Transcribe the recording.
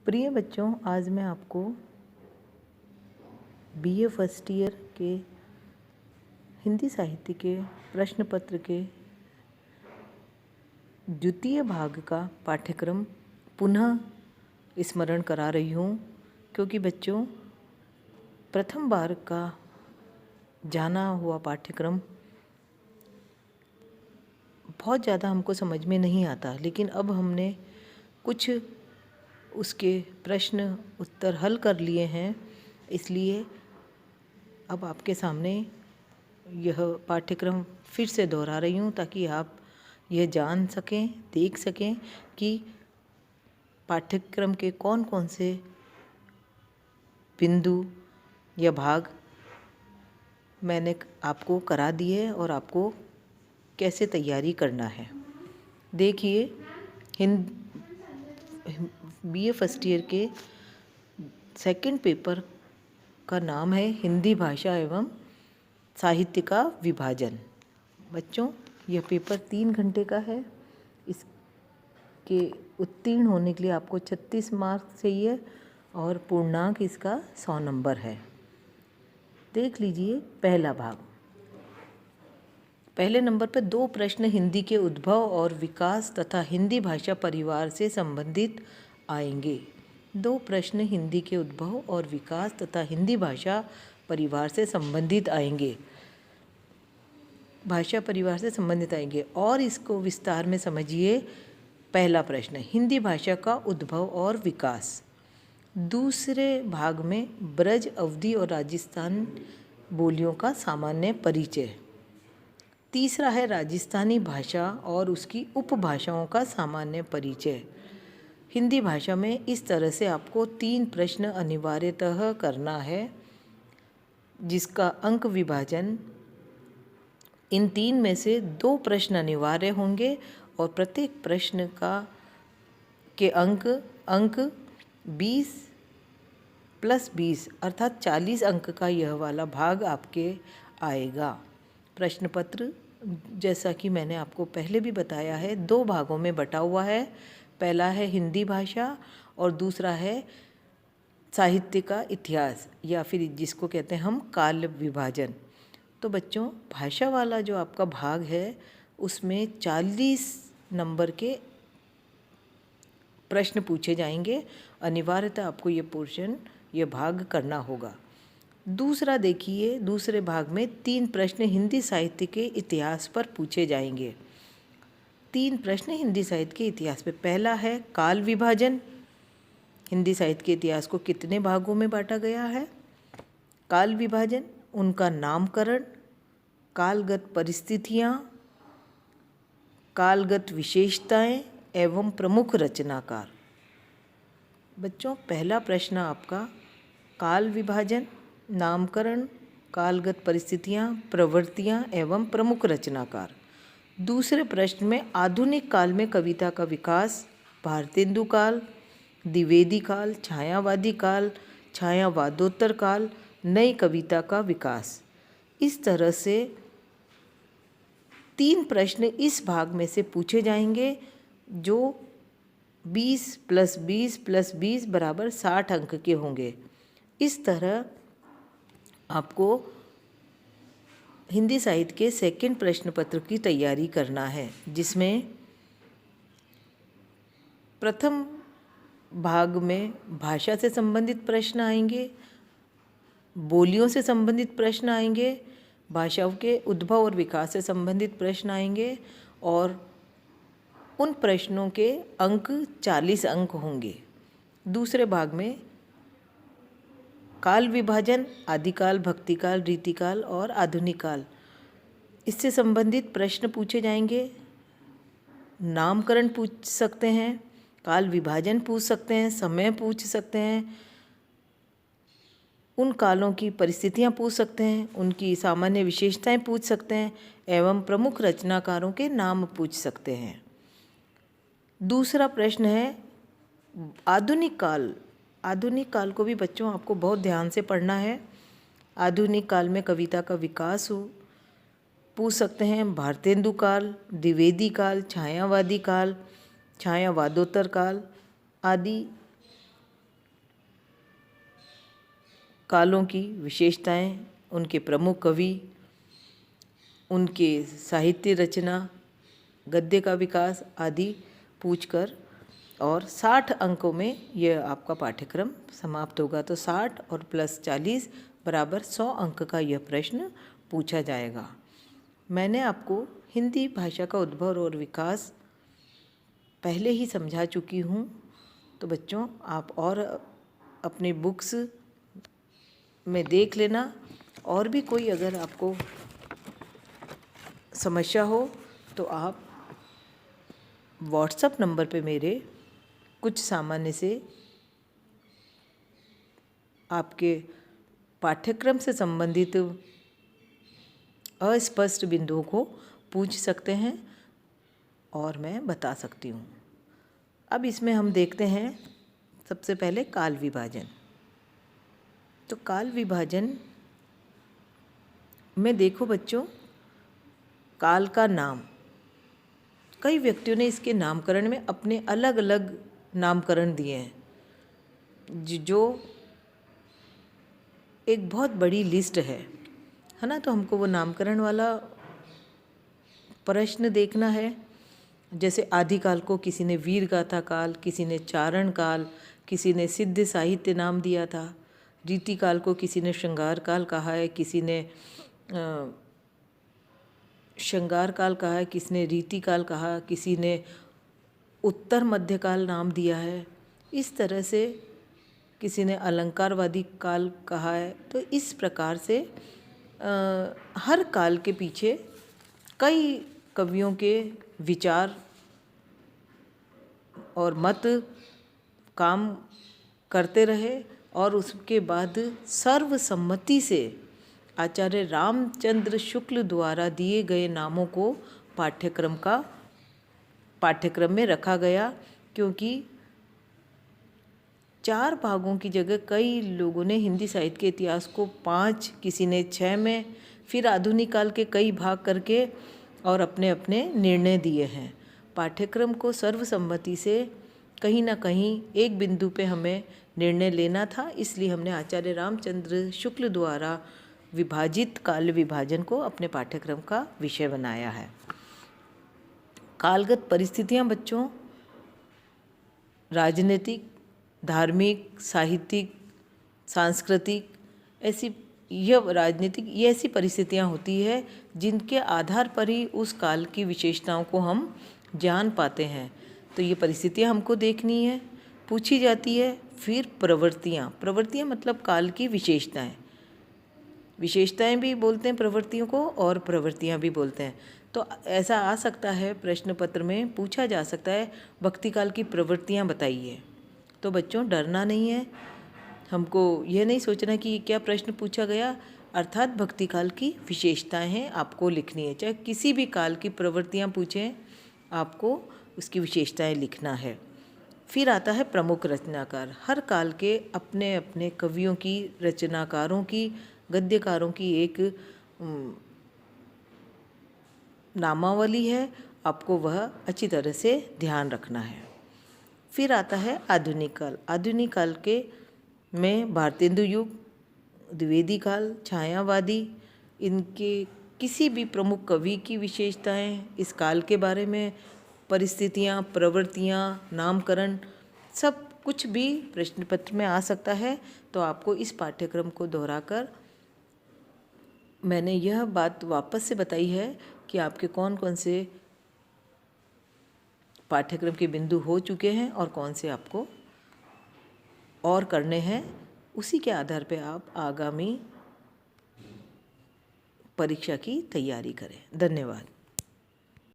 प्रिय बच्चों, आज मैं आपको बीए फर्स्ट ईयर के हिंदी साहित्य के प्रश्न पत्र के द्वितीय भाग का पाठ्यक्रम पुनः स्मरण करा रही हूँ, क्योंकि बच्चों प्रथम बार का जाना हुआ पाठ्यक्रम बहुत ज़्यादा हमको समझ में नहीं आता, लेकिन अब हमने कुछ उसके प्रश्न उत्तर हल कर लिए हैं। इसलिए अब आपके सामने यह पाठ्यक्रम फिर से दोहरा रही हूँ, ताकि आप यह जान सकें, देख सकें कि पाठ्यक्रम के कौन कौन से बिंदु या भाग मैंने आपको करा दिए और आपको कैसे तैयारी करना है। देखिए, बीए फर्स्ट ईयर के सेकंड पेपर का नाम है हिंदी भाषा एवं साहित्य का विभाजन। बच्चों, यह पेपर 3 घंटे का है। इसके उत्तीर्ण होने के लिए आपको 36 मार्क्स चाहिए और पूर्णांक इसका 100 नंबर है। देख लीजिए पहला भाग। पहले नंबर पर 2 प्रश्न हिंदी के उद्भव और विकास तथा हिंदी भाषा परिवार से संबंधित आएंगे। 2 प्रश्न हिंदी के उद्भव और विकास तथा हिंदी भाषा परिवार से संबंधित आएंगे। भाषा परिवार से संबंधित आएंगे और इसको विस्तार में समझिए। पहला प्रश्न, हिंदी भाषा का उद्भव और विकास। दूसरे भाग में ब्रज, अवधी और राजस्थान बोलियों का सामान्य परिचय। तीसरा है राजस्थानी भाषा और उसकी उपभाषाओं का सामान्य परिचय। हिंदी भाषा में इस तरह से आपको 3 प्रश्न अनिवार्यतः करना है, जिसका अंक विभाजन इन 3 में से 2 प्रश्न अनिवार्य होंगे और प्रत्येक प्रश्न के अंक 20 + 20 अर्थात 40 अंक का यह वाला भाग आपके आएगा। प्रश्न पत्र, जैसा कि मैंने आपको पहले भी बताया है, 2 भागों में बटा हुआ है। पहला है हिंदी भाषा और दूसरा है साहित्य का इतिहास, या फिर जिसको कहते हैं हम काल विभाजन। तो बच्चों, भाषा वाला जो आपका भाग है उसमें 40 नंबर के प्रश्न पूछे जाएंगे। अनिवार्यतः आपको ये भाग करना होगा। दूसरा देखिए, दूसरे भाग में 3 प्रश्न हिंदी साहित्य के इतिहास पर पूछे जाएंगे। 3 प्रश्न हिंदी साहित्य के इतिहास पे। पहला है काल विभाजन। हिंदी साहित्य के इतिहास को कितने भागों में बांटा गया है? काल विभाजन, उनका नामकरण, कालगत परिस्थितियाँ, कालगत विशेषताएं एवं प्रमुख रचनाकार। बच्चों, पहला प्रश्न आपका काल विभाजन, नामकरण, कालगत परिस्थितियाँ, प्रवृत्तियाँ एवं प्रमुख रचनाकार। दूसरे प्रश्न में आधुनिक काल में कविता का विकास, भारतेंदु काल, द्विवेदी काल, छायावादी काल, छायावादोत्तर काल, नई कविता का विकास। इस तरह से 3 प्रश्न इस भाग में से पूछे जाएंगे, जो 20 + 20 + 20 = 60 अंक के होंगे। इस तरह आपको हिंदी साहित्य के सेकंड प्रश्न पत्र की तैयारी करना है, जिसमें प्रथम भाग में भाषा से संबंधित प्रश्न आएंगे, बोलियों से संबंधित प्रश्न आएंगे, भाषाओं के उद्भव और विकास से संबंधित प्रश्न आएंगे और उन प्रश्नों के अंक 40 अंक होंगे। दूसरे भाग में काल विभाजन, आदिकाल, भक्तिकाल, रीतिकाल और आधुनिक काल, इससे संबंधित प्रश्न पूछे जाएंगे। नामकरण पूछ सकते हैं, काल विभाजन पूछ सकते हैं, समय पूछ सकते हैं, उन कालों की परिस्थितियां पूछ सकते हैं, उनकी सामान्य विशेषताएं पूछ सकते हैं एवं प्रमुख रचनाकारों के नाम पूछ सकते हैं। दूसरा प्रश्न है आधुनिक काल। आधुनिक काल को भी बच्चों आपको बहुत ध्यान से पढ़ना है। आधुनिक काल में कविता का विकास पूछ सकते हैं, भारतेंदु काल, द्विवेदी काल, छायावादी काल, छायावादोत्तर काल आदि कालों की विशेषताएं, उनके प्रमुख कवि, उनके साहित्य रचना, गद्य का विकास आदि पूछकर, और 60 अंकों में यह आपका पाठ्यक्रम समाप्त होगा। तो 60 और प्लस 40 बराबर 100 अंक का यह प्रश्न पूछा जाएगा। मैंने आपको हिंदी भाषा का उद्भव और विकास पहले ही समझा चुकी हूँ। तो बच्चों, आप और अपने बुक्स में देख लेना, और भी कोई अगर आपको समस्या हो तो आप व्हाट्सएप नंबर पे मेरे कुछ सामान्य से आपके पाठ्यक्रम से संबंधित अस्पष्ट बिंदुओं को पूछ सकते हैं और मैं बता सकती हूँ। अब इसमें हम देखते हैं सबसे पहले काल विभाजन। तो काल विभाजन में देखो बच्चों, काल का नाम, कई व्यक्तियों ने इसके नामकरण में अपने अलग अलग नामकरण दिए हैं, जो एक बहुत बड़ी लिस्ट है ना। तो हमको वो नामकरण वाला प्रश्न देखना है। जैसे आदिकाल को किसी ने वीर गाथा काल, किसी ने चारण काल, किसी ने सिद्ध साहित्य नाम दिया था। रीतिकाल को किसी ने श्रृंगार काल कहा है, किसी ने श्रृंगार काल कहा है, किसी ने रीतिकाल कहा, किसी ने उत्तर मध्यकाल नाम दिया है। इस तरह से किसी ने अलंकारवादी काल कहा है। तो इस प्रकार से हर काल के पीछे कई कवियों के विचार और मत काम करते रहे, और उसके बाद सर्वसम्मति से आचार्य रामचंद्र शुक्ल द्वारा दिए गए नामों को पाठ्यक्रम में रखा गया। क्योंकि 4 भागों की जगह कई लोगों ने हिंदी साहित्य के इतिहास को 5, किसी ने 6 में, फिर आधुनिक काल के कई भाग करके और अपने अपने निर्णय दिए हैं। पाठ्यक्रम को सर्वसम्मति से कहीं ना कहीं एक बिंदु पे हमें निर्णय लेना था, इसलिए हमने आचार्य रामचंद्र शुक्ल द्वारा विभाजित काल विभाजन को अपने पाठ्यक्रम का विषय बनाया है। कालगत परिस्थितियां बच्चों, राजनीतिक, धार्मिक, साहित्यिक, सांस्कृतिक, ये ऐसी परिस्थितियां होती है जिनके आधार पर ही उस काल की विशेषताओं को हम जान पाते हैं। तो ये परिस्थितियां हमको देखनी है, पूछी जाती है। फिर प्रवृत्तियां मतलब काल की विशेषताएं भी बोलते हैं प्रवृत्तियों को, और प्रवृत्तियां भी बोलते हैं। तो ऐसा आ सकता है, प्रश्न पत्र में पूछा जा सकता है, भक्ति काल की प्रवृत्तियां बताइए। तो बच्चों, डरना नहीं है, हमको यह नहीं सोचना कि क्या प्रश्न पूछा गया, अर्थात भक्ति काल की विशेषताएं हैं, आपको लिखनी है। चाहे किसी भी काल की प्रवृत्तियां पूछें, आपको उसकी विशेषताएं लिखना है। फिर आता है प्रमुख रचनाकार। हर काल के अपने अपने कवियों की, रचनाकारों की, गद्यकारों की एक नामावली है, आपको वह अच्छी तरह से ध्यान रखना है। फिर आता है आधुनिक काल। आधुनिक काल के में भारतेंदु युग, द्विवेदी काल, छायावादी, इनके किसी भी प्रमुख कवि की विशेषताएं, इस काल के बारे में परिस्थितियां, प्रवृत्तियां, नामकरण, सब कुछ भी प्रश्न पत्र में आ सकता है। तो आपको इस पाठ्यक्रम को दोहराकर मैंने यह बात वापस से बताई है कि आपके कौन कौन से पाठ्यक्रम के बिंदु हो चुके हैं और कौन से आपको और करने हैं। उसी के आधार पर आप आगामी परीक्षा की तैयारी करें। धन्यवाद।